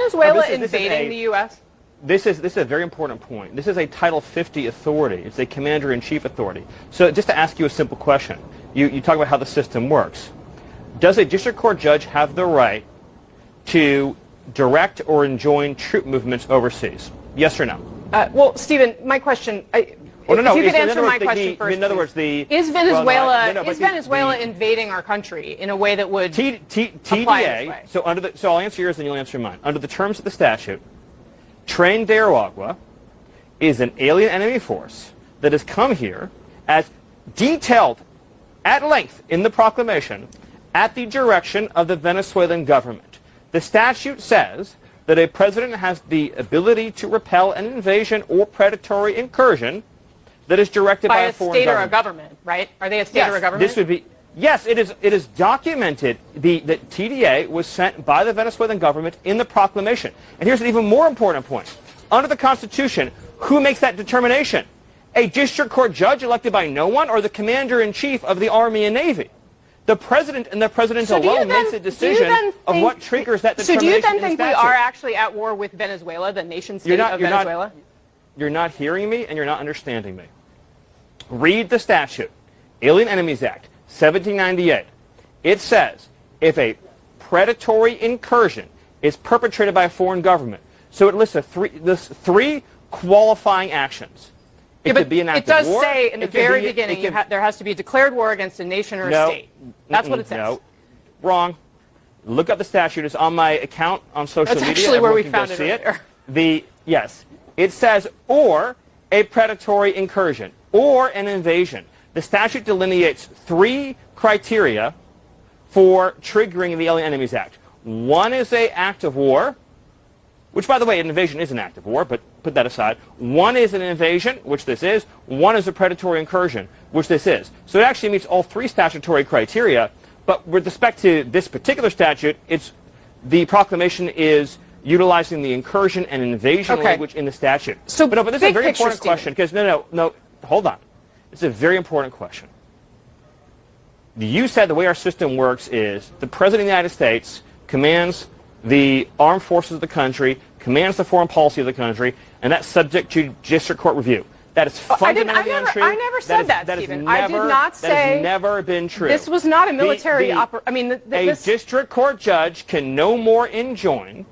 Venezuela invading the U.S.? This is a very important point. This is a Title 50 authority. It's a commander-in-chief authority. So just to ask you a simple question, you talk about how the system works. Does a district court judge have the right to direct or enjoin troop movements overseas? Yes or no? Well, Stephen, my question. Well, no, if you could answer my question first. In other words, is Venezuela invading our country in a way that would apply this way? So I'll answer yours and you'll answer mine. Under the terms of the statute, Tren de Aragua is an alien enemy force that has come here as detailed at length in the proclamation at the direction of the Venezuelan government. The statute says that a president has the ability to repel an invasion or predatory incursion that is directed by a foreign state government. or a government, right? Are they a state or a government? This would be, yes, it is documented that TDA was sent by the Venezuelan government in the proclamation. And here's an even more important point. Under the Constitution, who makes that determination? A district court judge elected by no one or the commander-in-chief of the Army and Navy? The president and the president alone makes a decision of what triggers that determination. So do you then think we are actually at war with Venezuela, the nation-state of Venezuela? You're not hearing me and you're not understanding me. Read the statute, Alien Enemies Act, 1798. It says if a predatory incursion is perpetrated by a foreign government, so it lists three qualifying actions. It could be an act of war. It does say in the very beginning there has to be a declared war against a nation or a state. That's what it says. No, wrong. Look up the statute. It's on my account on social media. That's actually where we found it earlier. Yes. It says, or a predatory incursion, or an invasion. The statute delineates three criteria for triggering the Alien Enemies Act. One is an act of war, which, by the way, an invasion is an act of war, but put that aside. One is an invasion, which this is. One is a predatory incursion, which this is. So it actually meets all three statutory criteria, but with respect to this particular statute, the proclamation is utilizing the incursion and invasion language in the statute. But this is a very important question, because no, hold on. It's a very important question. You said the way our system works is the President of the United States commands the armed forces of the country, commands the foreign policy of the country, and that's subject to district court review. That is fundamentally untrue. I never said that, Stephen. I did not say that has never been true. This was not a military operation. A district court judge can no more enjoin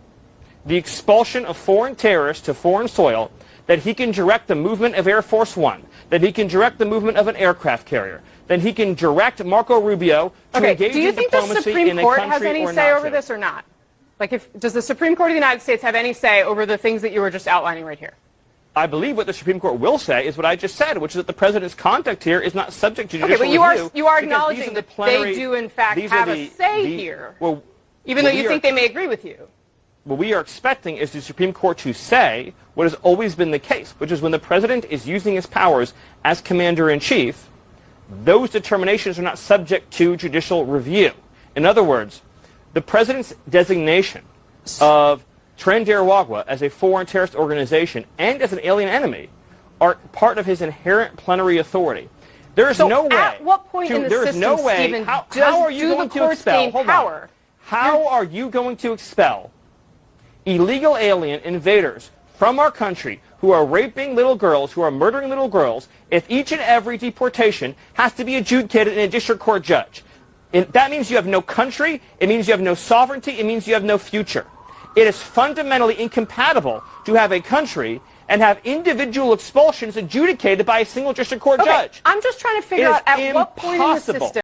the expulsion of foreign terrorists to foreign soil that he can direct the movement of Air Force One, that he can direct the movement of an aircraft carrier, that he can direct Marco Rubio to engage in diplomacy in a country or not. Do you think the Supreme Court has any say over this or not? Does the Supreme Court of the United States have any say over the things that you were just outlining right here? I believe what the Supreme Court will say is what I just said, which is that the president's conduct here is not subject to judicial review. But you are acknowledging that they do, in fact, have a say here, even though you think they may agree with you. What we are expecting is the Supreme Court to say what has always been the case, which is when the president is using his powers as commander-in-chief, those determinations are not subject to judicial review. In other words, the president's designation of Tren de Aragua as a foreign terrorist organization and as an alien enemy are part of his inherent plenary authority. There is no way. At what point in the system, Stephen, how are you going to expel? How are you going to expel illegal alien invaders from our country who are raping little girls, who are murdering little girls, if each and every deportation has to be adjudicated in a district court judge? That means you have no country, it means you have no sovereignty, it means you have no future. It is fundamentally incompatible to have a country and have individual expulsions adjudicated by a single district court judge. I'm just trying to figure out at what point in the system